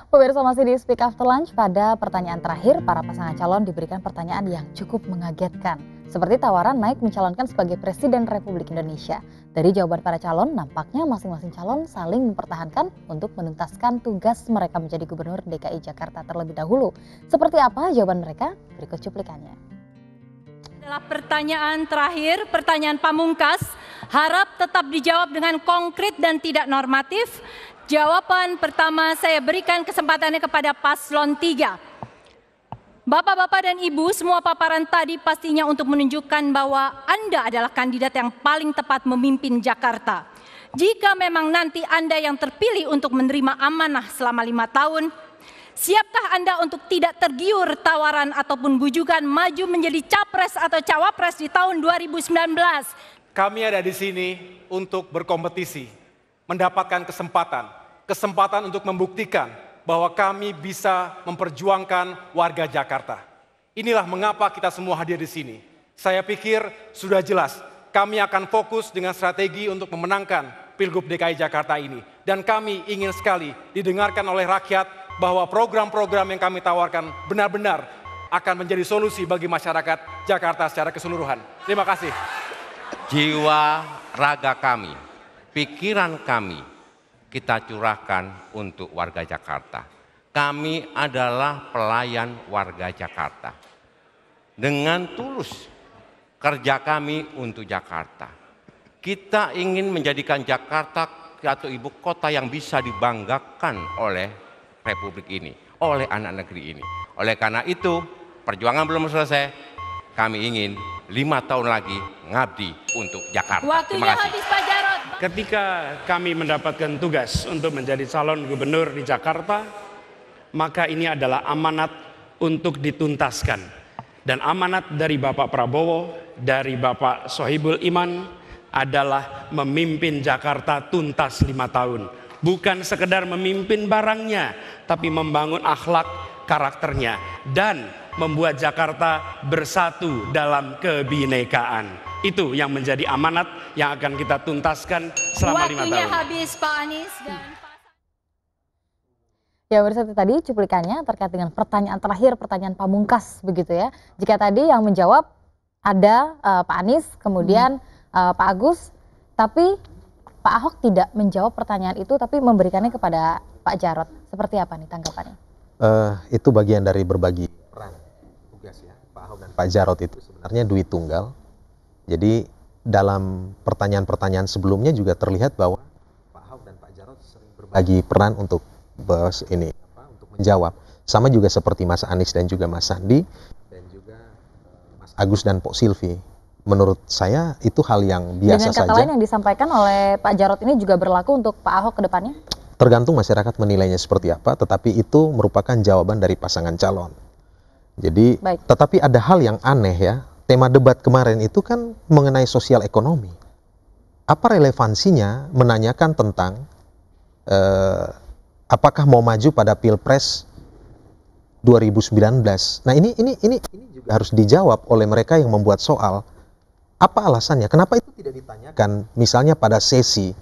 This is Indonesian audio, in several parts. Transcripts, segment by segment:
Pemirsa, masih di Speak After Lunch. Pada pertanyaan terakhir, para pasangan calon diberikan pertanyaan yang cukup mengagetkan. Seperti tawaran naik mencalonkan sebagai Presiden Republik Indonesia. Dari jawaban para calon, nampaknya masing-masing calon saling mempertahankan untuk menuntaskan tugas mereka menjadi Gubernur DKI Jakarta terlebih dahulu. Seperti apa jawaban mereka? Berikut cuplikannya. Adalah pertanyaan terakhir, pertanyaan pamungkas. Harap tetap dijawab dengan konkret dan tidak normatif. Jawaban pertama saya berikan kesempatannya kepada paslon 3. Bapak-bapak dan Ibu, semua paparan tadi pastinya untuk menunjukkan bahwa Anda adalah kandidat yang paling tepat memimpin Jakarta. Jika memang nanti Anda yang terpilih untuk menerima amanah selama 5 tahun, siapkah Anda untuk tidak tergiur tawaran ataupun bujukan maju menjadi capres atau cawapres di tahun 2019? Kami ada di sini untuk berkompetisi, mendapatkan kesempatan untuk membuktikan bahwa kami bisa memperjuangkan warga Jakarta. Inilah mengapa kita semua hadir di sini. Saya pikir sudah jelas, kami akan fokus dengan strategi untuk memenangkan Pilgub DKI Jakarta ini. Dan kami ingin sekali didengarkan oleh rakyat bahwa program-program yang kami tawarkan benar-benar akan menjadi solusi bagi masyarakat Jakarta secara keseluruhan. Terima kasih. Jiwa raga kami, pikiran kami, kita curahkan untuk warga Jakarta. Kami adalah pelayan warga Jakarta. Dengan tulus kerja kami untuk Jakarta. Kita ingin menjadikan Jakarta atau ibu kota yang bisa dibanggakan oleh Republik ini, oleh anak negeri ini. Oleh karena itu, perjuangan belum selesai. Kami ingin 5 tahun lagi ngabdi untuk Jakarta. Waktunya habis, Pak Jarod. Ketika kami mendapatkan tugas untuk menjadi calon gubernur di Jakarta, maka ini adalah amanat untuk dituntaskan. Dan amanat dari Bapak Prabowo, dari Bapak Sohibul Iman adalah memimpin Jakarta tuntas 5 tahun. Bukan sekedar memimpin barangnya, tapi membangun akhlak karakternya dan membuat Jakarta bersatu dalam kebinekaan. Itu yang menjadi amanat yang akan kita tuntaskan selama 5 tahun. Waktunya habis, Pak Anies dan Ya, bersatu tadi cuplikannya terkait dengan pertanyaan terakhir, pertanyaan pamungkas begitu ya. Jika tadi yang menjawab ada Pak Anies, kemudian Pak Agus, tapi Pak Ahok tidak menjawab pertanyaan itu, tapi memberikannya kepada Pak Jarod. Seperti apa nih tanggapannya? Itu bagian dari berbagi peran tugas ya. Pak Ahok dan Pak Jarod itu sebenarnya duit tunggal. Jadi dalam pertanyaan-pertanyaan sebelumnya juga terlihat bahwa Pak Ahok dan Pak Jarod sering berbagi peran untuk untuk menjawab. Sama juga seperti Mas Anies dan juga Mas Sandi dan juga Mas Agus dan Pok Silvi. Menurut saya itu hal yang biasa saja. Dengan kata lain yang disampaikan oleh Pak Jarod ini juga berlaku untuk Pak Ahok ke depannya? Tergantung masyarakat menilainya seperti apa, tetapi itu merupakan jawaban dari pasangan calon. Jadi, tetapi ada hal yang aneh ya. Tema debat kemarin itu kan mengenai sosial ekonomi. Apa relevansinya menanyakan tentang apakah mau maju pada Pilpres 2019? Nah, ini juga harus dijawab oleh mereka yang membuat soal. Apa alasannya? Kenapa itu tidak ditanyakan misalnya pada sesi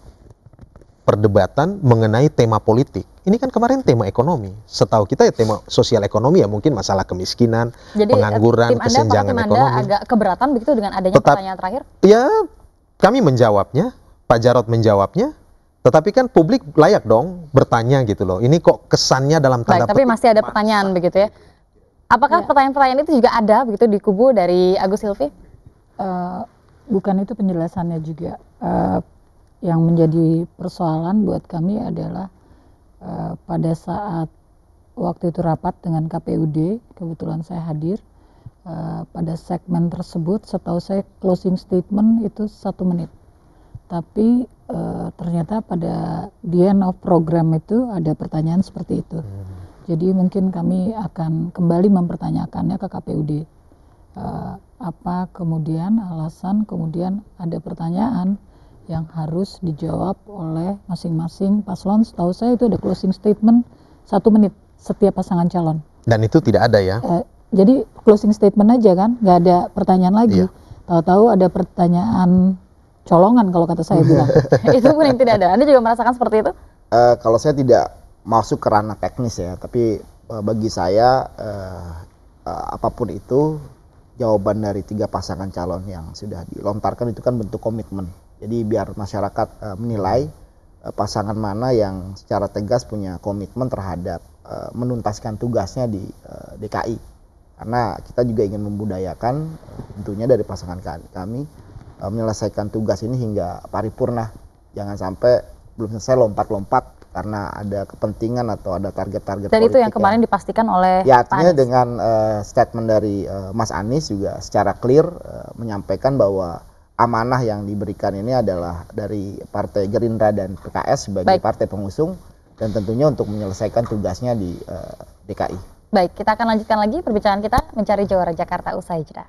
perdebatan mengenai tema politik? Ini kan kemarin tema ekonomi. Setahu kita ya tema sosial ekonomi ya mungkin masalah kemiskinan, pengangguran, kesenjangan ekonomi. Agak keberatan begitu dengan adanya pertanyaan terakhir? Ya, kami menjawabnya, Pak Jarod menjawabnya. Tetapi kan publik layak dong bertanya gitu loh. Ini kok kesannya dalam tanda petik. Tapi masih ada pertanyaan begitu ya. Apakah pertanyaan-pertanyaan itu juga ada begitu di kubu dari Agus Silvi? Bukan itu penjelasannya juga. Yang menjadi persoalan buat kami adalah pada saat waktu itu rapat dengan KPUD, kebetulan saya hadir, pada segmen tersebut setahu saya closing statement itu 1 menit. Tapi ternyata pada the end of program itu ada pertanyaan seperti itu. Jadi mungkin kami akan kembali mempertanyakannya ke KPUD. Apa kemudian alasan kemudian ada pertanyaan yang harus dijawab oleh masing-masing paslon. Setahu saya itu ada closing statement 1 menit setiap pasangan calon. Dan itu tidak ada ya? Jadi closing statement aja kan, nggak ada pertanyaan lagi. Tahu-tahu ada pertanyaan colongan kalau kata saya bilang. Itu pun yang tidak ada. Anda juga merasakan seperti itu? Kalau saya tidak masuk ke ranah teknis ya, tapi bagi saya apapun itu jawaban dari 3 pasangan calon yang sudah dilontarkan itu kan bentuk komitmen. Jadi biar masyarakat menilai pasangan mana yang secara tegas punya komitmen terhadap menuntaskan tugasnya di DKI. Karena kita juga ingin membudayakan tentunya dari pasangan kami menyelesaikan tugas ini hingga paripurna. Jangan sampai belum selesai lompat-lompat karena ada kepentingan atau ada target-target politik. Dan itu yang kemarin dipastikan oleh ya, Pak artinya Anies. dengan statement dari Mas Anies juga secara clear menyampaikan bahwa amanah yang diberikan ini adalah dari Partai Gerindra dan PKS sebagai partai pengusung dan tentunya untuk menyelesaikan tugasnya di DKI. Baik, kita akan lanjutkan lagi perbincangan kita mencari juara Jakarta usai jeda.